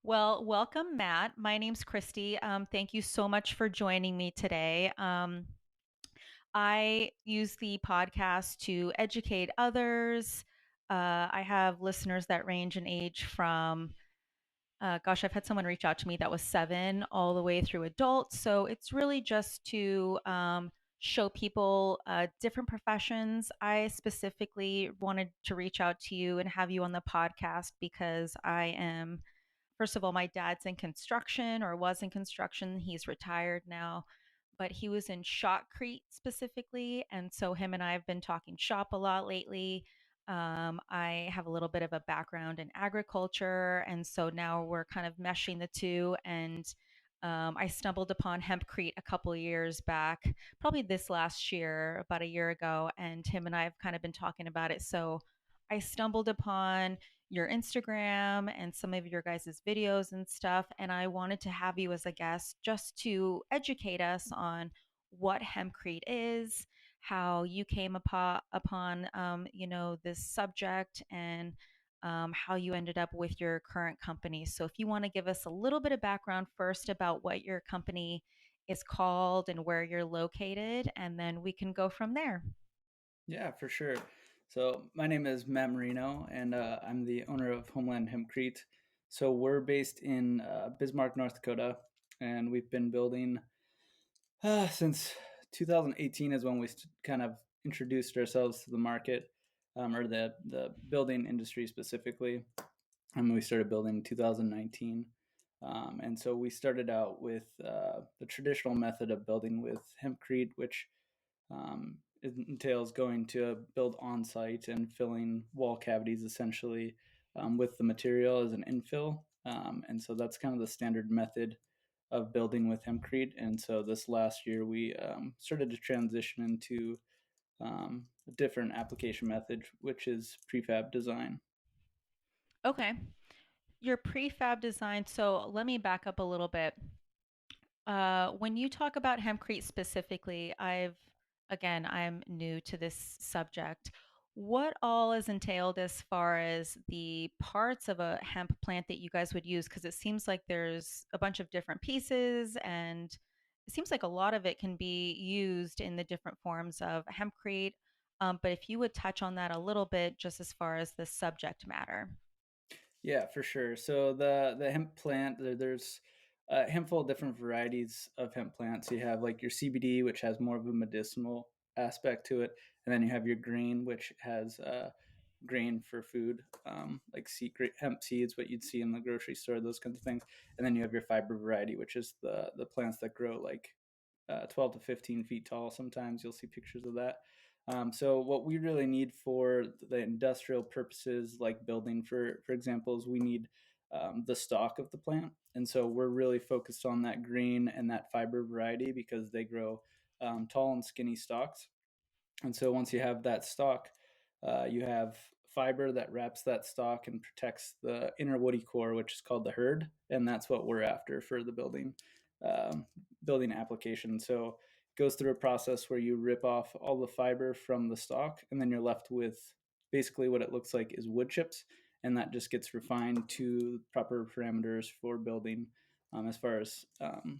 Well, welcome, Matt. My name's Kristie. Thank you so much for joining me today. I use the podcast to educate others. I have listeners that range in age from, gosh, I've had someone reach out to me that was 7 all the way through adult. So it's really just to show people different professions. I specifically wanted to reach out to you and have you on the podcast because I am First of all, my dad's in construction or was in construction. He's retired now, but he was in shotcrete specifically. And so him and I have been talking shop a lot lately. I have a little bit of a background in agriculture. And so now we're kind of meshing the two. And I stumbled upon hempcrete a couple of years back, probably this last year, about a year ago. And him and I have kind of been talking about it. So I stumbled upon your Instagram and some of your guys' videos and stuff. And I wanted to have you as a guest just to educate us on what hempcrete is, how you came upon this subject, and how you ended up with your current company. So if you want to give us a little bit of background first about what your company is called and where you're located, and then we can go from there. Yeah, for sure. So my name is Matt Marino, and I'm the owner of Homeland Hempcrete. So we're based in Bismarck, North Dakota, and we've been building since 2018 is when we kind of introduced ourselves to the market, or the building industry specifically. And we started building in 2019. And so we started out with the traditional method of building with hempcrete, which it entails going to build on site and filling wall cavities essentially with the material as an infill. And so that's kind of the standard method of building with hempcrete. And so this last year we started to transition into a different application method, which is prefab design. Okay. Your prefab design. So let me back up a little bit. When you talk about hempcrete specifically, I'm new to this subject. What all is entailed as far as the parts of a hemp plant that you guys would use? Because it seems like there's a bunch of different pieces, and it seems like a lot of it can be used in the different forms of hempcrete. But if you would touch on that a little bit, just as far as the subject matter. Yeah, for sure. So the hemp plant, there's a handful of different varieties of hemp plants. You have like your CBD, which has more of a medicinal aspect to it, and then you have your grain, which has grain for food, like hemp seeds, what you'd see in the grocery store, those kinds of things. And then you have your fiber variety, which is the plants that grow like 12 to 15 feet tall. Sometimes you'll see pictures of that. So what we really need for the industrial purposes, like building, for example, is we need the stalk of the plant, and so we're really focused on that green and that fiber variety because they grow tall and skinny stalks. And so once you have that stalk, you have fiber that wraps that stalk and protects the inner woody core, which is called the hurd, and that's what we're after for the um, building application. So it goes through a process where you rip off all the fiber from the stalk, and then you're left with basically what it looks like is wood chips, and that just gets refined to proper parameters for building, as far as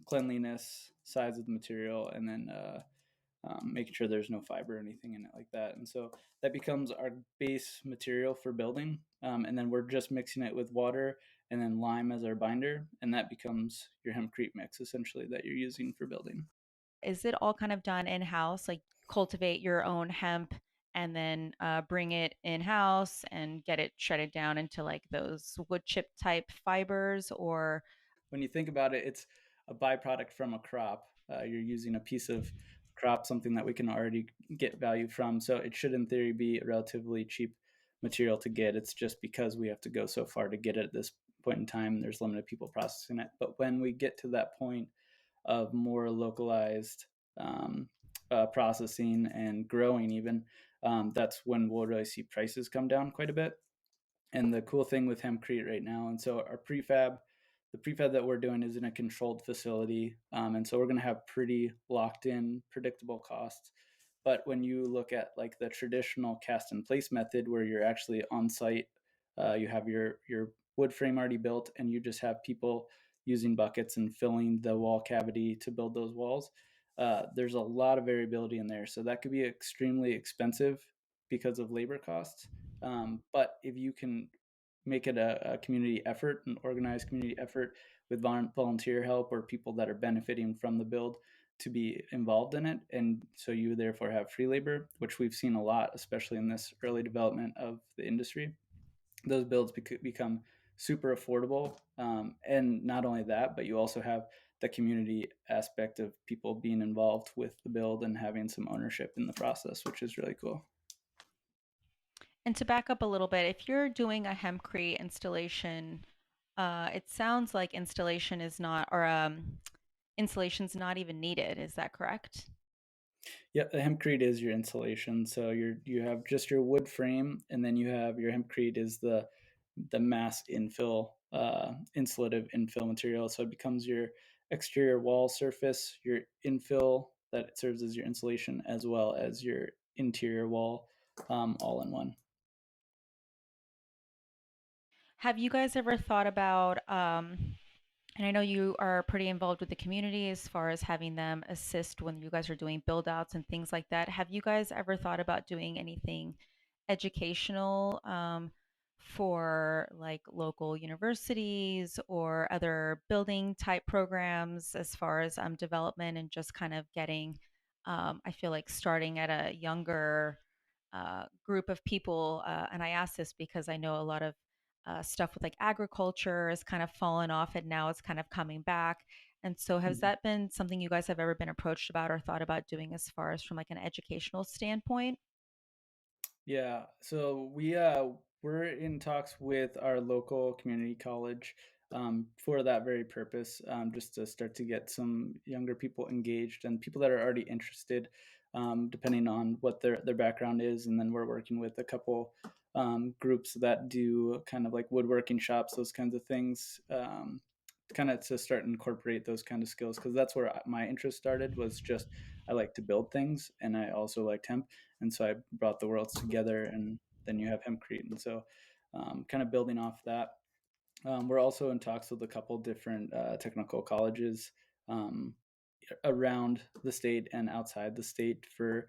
cleanliness, size of the material, and then making sure there's no fiber or anything in it like that. And so that becomes our base material for building. And then we're just mixing it with water and then lime as our binder. And that becomes your hempcrete mix essentially that you're using for building. Is it all kind of done in-house, like cultivate your own hemp and then bring it in-house and get it shredded down into like those wood chip type fibers? Or When you think about it, it's a byproduct from a crop. You're using a piece of crop, something that we can already get value from. So it should, in theory, be a relatively cheap material to get. It's just because we have to go so far to get it at this point in time. There's limited people processing it. But when we get to that point of more localized um, processing and growing, even, that's when we'll really see prices come down quite a bit. And the cool thing with hempcrete right now, and so our prefab, the prefab that we're doing is in a controlled facility, and so we're going to have pretty locked in, predictable costs. But when you look at like the traditional cast in place method, where you're actually on site, you have your wood frame already built, and you just have people using buckets and filling the wall cavity to build those walls. There's a lot of variability in there, so that could be extremely expensive because of labor costs. But if you can make it a community effort, an organized community effort with volunteer help or people that are benefiting from the build to be involved in it, and so you therefore have free labor, which we've seen a lot, especially in this early development of the industry. Those builds become super affordable, and not only that, but you also have the community aspect of people being involved with the build and having some ownership in the process, which is really cool. And to back up a little bit, if you're doing a hempcrete installation, it sounds like installation is not, or installation's not even needed. Is that correct? Yeah, the hempcrete is your insulation. So you have just your wood frame, and then you have your hempcrete is the mass infill, insulative infill material. So it becomes your exterior wall surface, your infill that serves as your insulation, as well as your interior wall, all in one. Have you guys ever thought about, and I know you are pretty involved with the community as far as having them assist when you guys are doing build outs and things like that. Have you guys ever thought about doing anything educational for like local universities or other building type programs as far as development and just kind of getting, I feel like starting at a younger group of people? And I ask this because I know a lot of stuff with like agriculture has kind of fallen off and now it's kind of coming back. And so, has Mhm. that been something you guys have ever been approached about or thought about doing as far as from like an educational standpoint? Yeah, so we're in talks with our local community college, for that very purpose, just to start to get some younger people engaged and people that are already interested, depending on what their background is, and then we're working with a couple groups that do kind of like woodworking shops, those kinds of things. Kind of to start incorporate those kind of skills, because that's where my interest started, was just I like to build things and I also liked hemp, and so I brought the worlds together, and then you have hempcrete, and so kind of building off that. We're also in talks with a couple different technical colleges, um, around the state and outside the state for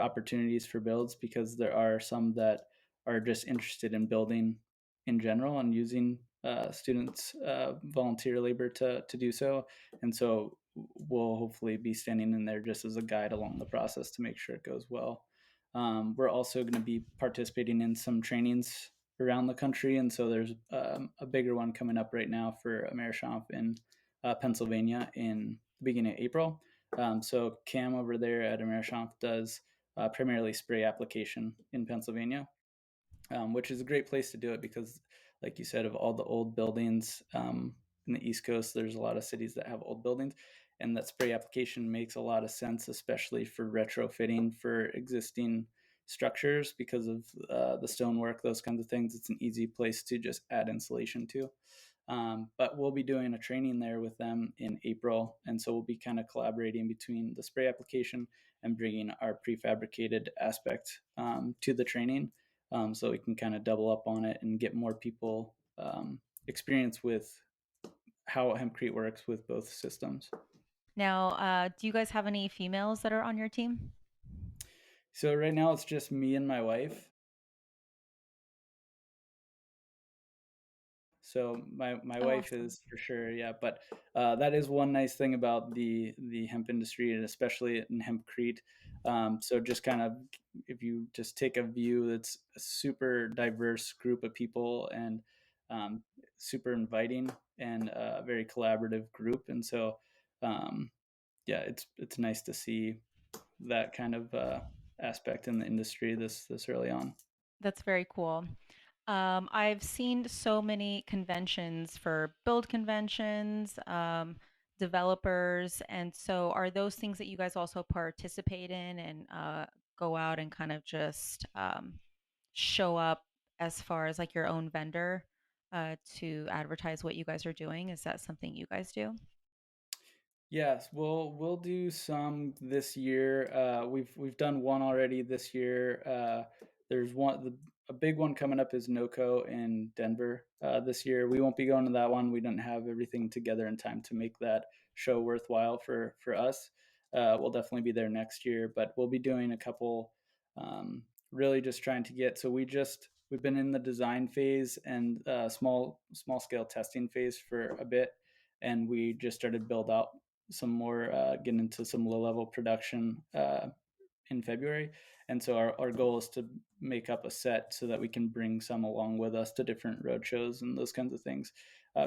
opportunities for builds, because there are some that are just interested in building in general and using students volunteer labor to do so, and so we'll hopefully be standing in there just as a guide along the process to make sure it goes well. We're also going to be participating in some trainings around the country, and so there's a bigger one coming up right now for Americhamp in Pennsylvania in the beginning of April. So Cam over there at Americhamp does primarily spray application in Pennsylvania, which is a great place to do it because, like you said, of all the old buildings in the East Coast, there's a lot of cities that have old buildings, and that spray application makes a lot of sense, especially for retrofitting for existing structures because of the stonework, those kinds of things. It's an easy place to just add insulation to. But we'll be doing a training there with them in April. And so we'll be kind of collaborating between the spray application and bringing our prefabricated aspect to the training, so we can kind of double up on it and get more people experience with how hempcrete works with both systems. Now, do you guys have any females that are on your team? So right now it's just me and my wife. So my Oh, wife awesome. is for sure, yeah. But that is one nice thing about the hemp industry, and especially in hempcrete. So just kind of, if you just take a view, it's a super diverse group of people, and um, super inviting, and a very collaborative group. And so um, yeah, it's nice to see that kind of aspect in the industry this early on. That's very cool. I've seen so many conventions for build conventions, developers, and so are those things that you guys also participate in and go out and kind of just show up as far as like your own vendor to advertise what you guys are doing? Is that something you guys do? Yes, we'll do some this year. We've done one already this year. There's one. a big one coming up is NOCO in Denver this year. We won't be going to that one. We don't have everything together in time to make that show worthwhile for us. We'll definitely be there next year, but we'll be doing a couple. Really, just trying to get. So we've been in the design phase and small scale testing phase for a bit, and we just started build out some more, getting into some low level production in February. And so our goal is to make up a set so that we can bring some along with us to different road shows and those kinds of things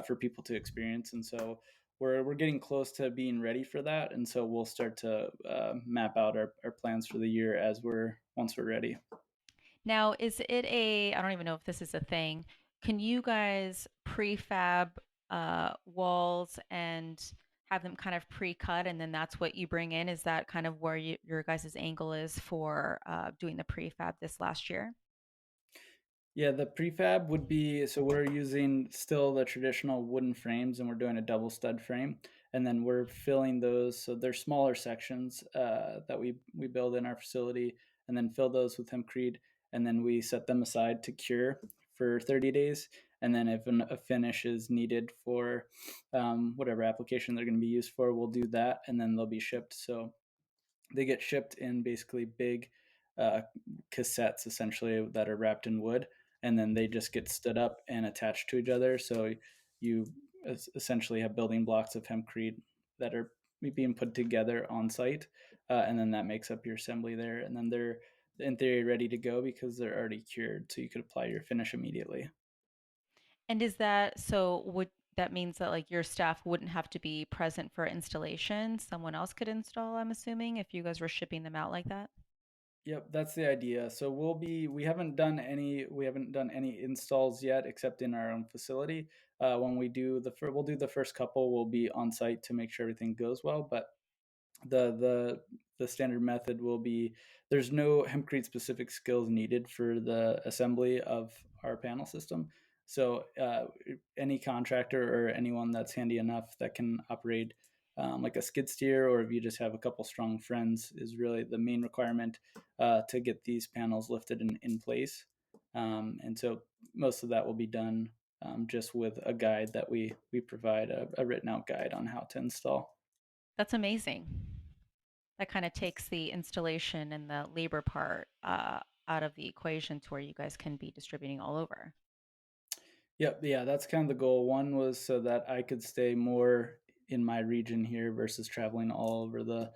for people to experience. And so we're getting close to being ready for that. And so we'll start to map out our plans for the year as once we're ready. Now, is it a, I don't even know if this is a thing. Can you guys prefab walls and have them kind of pre-cut and then that's what you bring in? Is that kind of where your guys' angle is for doing the prefab this last year? Yeah, the prefab would be, so we're using still the traditional wooden frames and we're doing a double stud frame. And then we're filling those. So they're smaller sections that we build in our facility and then fill those with hempcrete. And then we set them aside to cure for 30 days. And then if a finish is needed for whatever application they're going to be used for, we'll do that. And then they'll be shipped. So they get shipped in basically big uh, cassettes essentially that are wrapped in wood, and then they just get stood up and attached to each other. So you essentially have building blocks of hempcrete that are being put together on site, and then that makes up your assembly there, and then they're in theory ready to go because they're already cured, so you could apply your finish immediately. And is that so would that means that like your staff wouldn't have to be present for installation? Someone else could install, I'm assuming, if you guys were shipping them out like that? Yep, that's the idea. So we haven't done any installs yet except in our own facility. When we do we'll do the first couple, we'll be on site to make sure everything goes well, but the the the standard method will be, there's no hempcrete specific skills needed for the assembly of our panel system. So any contractor or anyone that's handy enough that can operate like a skid steer, or if you just have a couple strong friends, is really the main requirement to get these panels lifted in place. And so most of that will be done just with a guide that we provide, a written out guide on how to install. That's amazing. That kind of takes the installation and the labor part out of the equation to where you guys can be distributing all over. Yep, yeah, that's kind of the goal. One was so that I could stay more in my region here versus traveling all over the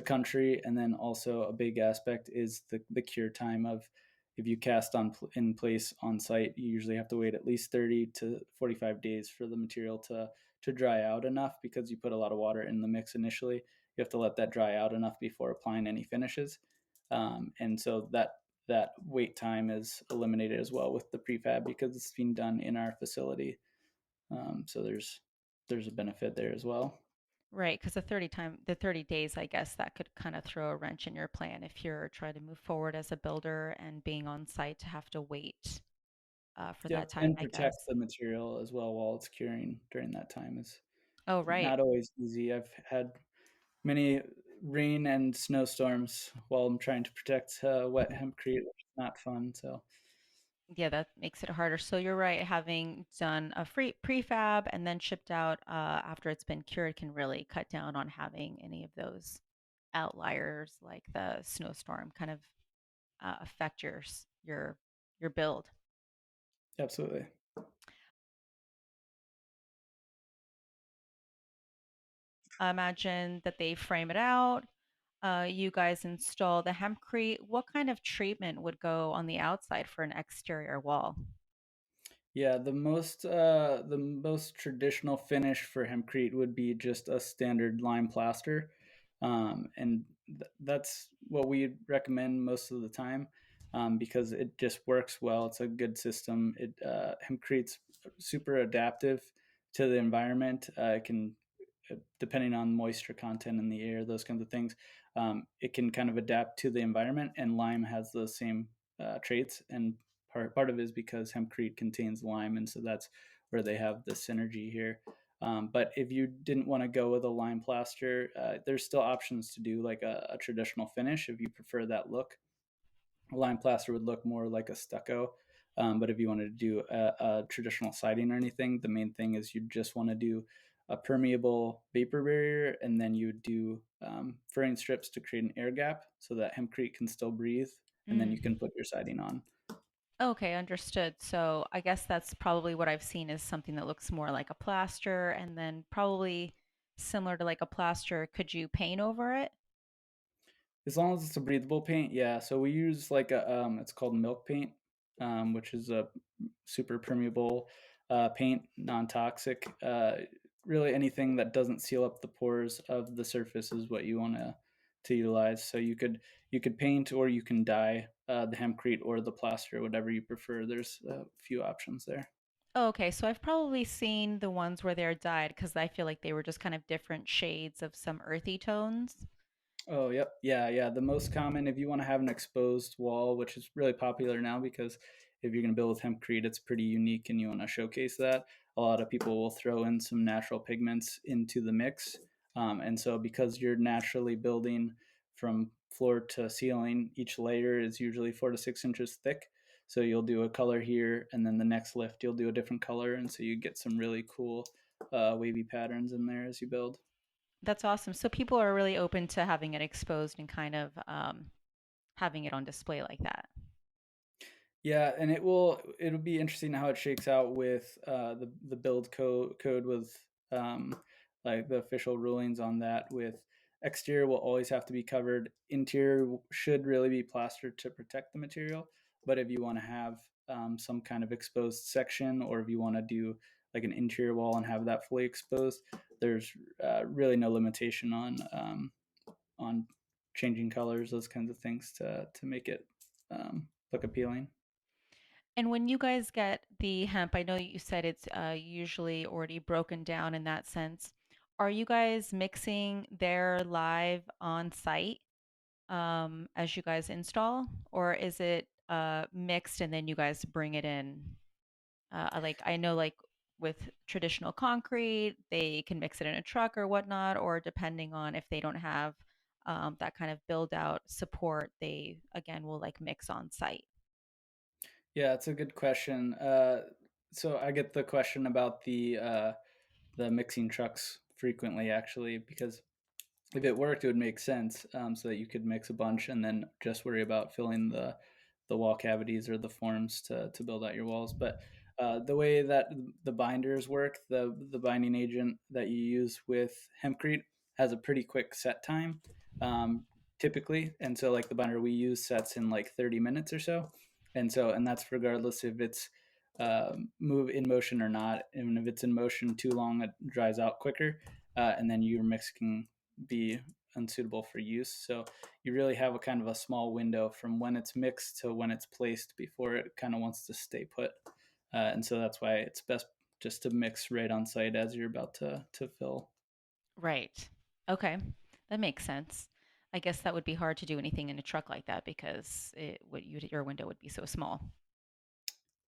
country, and then also a big aspect is the cure time of, if you cast in place on site, you usually have to wait at least 30 to 45 days for the material to dry out enough, because you put a lot of water in the mix initially. You have to let that dry out enough before applying any finishes, and so that wait time is eliminated as well with the prefab because it's being done in our facility. So there's a benefit there as well. Right, because the 30 days, I guess that could kind of throw a wrench in your plan if you're trying to move forward as a builder and being on site to have to wait for that Yep, time, and I protect guess. the material as well while it's curing during that time is Oh, right. not always easy. I've had many rain and snowstorms while I'm trying to protect wet hempcrete, which is not fun. So Yeah, that makes it harder. So you're right, having done a free prefab and then shipped out after it's been cured can really cut down on having any of those outliers like the snowstorm kind of affect your build. absolutely. I imagine that they frame it out. You guys install the hempcrete. What kind of treatment would go on the outside for an exterior wall? Yeah, the most traditional finish for hempcrete would be just a standard lime plaster, and that's what we recommend most of the time, because it just works well. It's a good system. Hempcrete's super adaptive to the environment. It can, depending on moisture content in the air, those kinds of things, it can kind of adapt to the environment. And lime has those same traits, and part of it is because hempcrete contains lime, and so that's where they have the synergy here. But if you didn't want to go with a lime plaster, there's still options to do like a traditional finish if you prefer that look. A lime plaster would look more like a stucco, But if you wanted to do a traditional siding or anything, the main thing is you just want to do a permeable vapor barrier, and then you would do furring strips to create an air gap so that hempcrete can still breathe, and then you can Mm. put your siding on. Okay, understood. So I guess that's probably what I've seen is something that looks more like a plaster, and then probably similar to like a plaster, could you paint over it? As long as it's a breathable paint, yeah. So we use like it's called milk paint, which is a super permeable paint, non-toxic. Really, anything that doesn't seal up the pores of the surface is what you want to utilize. So you could paint or you can dye the hempcrete or the plaster, whatever you prefer. There's a few options there. Oh, okay, so I've probably seen the ones where they're dyed because I feel like they were just kind of different shades of some earthy tones. Oh, yep. Yeah, yeah. The most common, if you want to have an exposed wall, which is really popular now because if you're going to build with hempcrete, it's pretty unique and you want to showcase that. A lot of people will throw in some natural pigments into the mix. And so, because you're naturally building from floor to ceiling, each layer is usually 4 to 6 inches thick. So, you'll do a color here, and then the next lift, you'll do a different color. And so, you get some really cool wavy patterns in there as you build. That's awesome. So people are really open to having it exposed and kind of having it on display like that. Yeah, and it'll be interesting how it shakes out with the build code with like the official rulings on that. With exterior will always have to be covered. Interior should really be plastered to protect the material. But if you want to have some kind of exposed section, or if you want to do like an interior wall and have that fully exposed, there's really no limitation on changing colors, those kinds of things to make it look appealing. And when you guys get the hemp, I know you said it's usually already broken down in that sense. Are you guys mixing there live on site as you guys install, or is it mixed and then you guys bring it in? Like I know, like with traditional concrete, they can mix it in a truck or whatnot, or depending on if they don't have that kind of build out support, they again will like mix on site. Yeah, it's a good question. So I get the question about the mixing trucks frequently, actually, because if it worked, it would make sense, so that you could mix a bunch and then just worry about filling the wall cavities or the forms to build out your walls. But the way that the binders work, the binding agent that you use with hempcrete has a pretty quick set time, um, typically, and so like the binder we use sets in like 30 minutes or so, and that's regardless if it's move in motion or not. And if it's in motion too long, it dries out quicker, and then your mix can be unsuitable for use. So you really have a kind of a small window from when it's mixed to when it's placed before it kind of wants to stay put. And so that's why it's best just to mix right on site as you're about to fill. Right. Okay. That makes sense. I guess that would be hard to do anything in a truck like that because it would your window would be so small.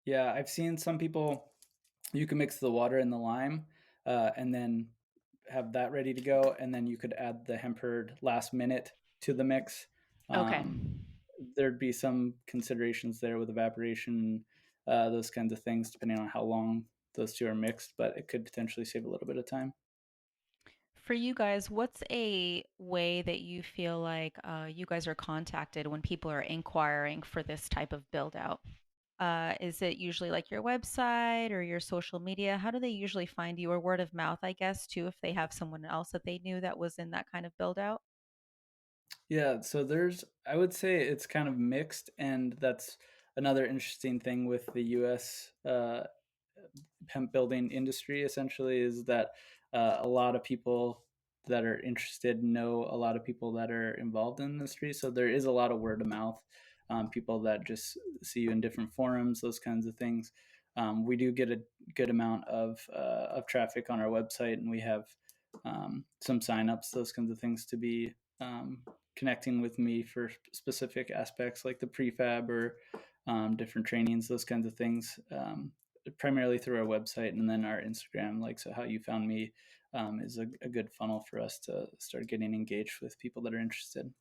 Yeah, I've seen some people, you can mix the water and the lime, and then have that ready to go, and then you could add the hemp hurd last minute to the mix. Okay. Um, there'd be some considerations there with evaporation, those kinds of things, depending on how long those two are mixed, but it could potentially save a little bit of time. For you guys, what's a way that you feel like you guys are contacted when people are inquiring for this type of build out? Is it usually like your website or your social media? How do they usually find you, or word of mouth, I guess, too, if they have someone else that they knew that was in that kind of build out? Yeah, so I would say it's kind of mixed, and that's another interesting thing with the US hemp building industry essentially is that a lot of people that are interested know a lot of people that are involved in the industry. So there is a lot of word of mouth, people that just see you in different forums, those kinds of things. We do get a good amount of traffic on our website, and we have some signups, those kinds of things to be connecting with me for specific aspects like the prefab or different trainings, those kinds of things. Primarily through our website and then our Instagram. Like, so how you found me is a good funnel for us to start getting engaged with people that are interested.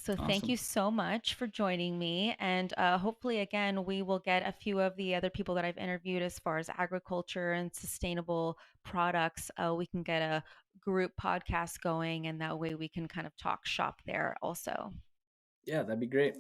So thank Awesome. you so much for joining me. And hopefully, again, we will get a few of the other people that I've interviewed as far as agriculture and sustainable products. We can get a group podcast going, and that way we can kind of talk shop there also. Yeah, that'd be great.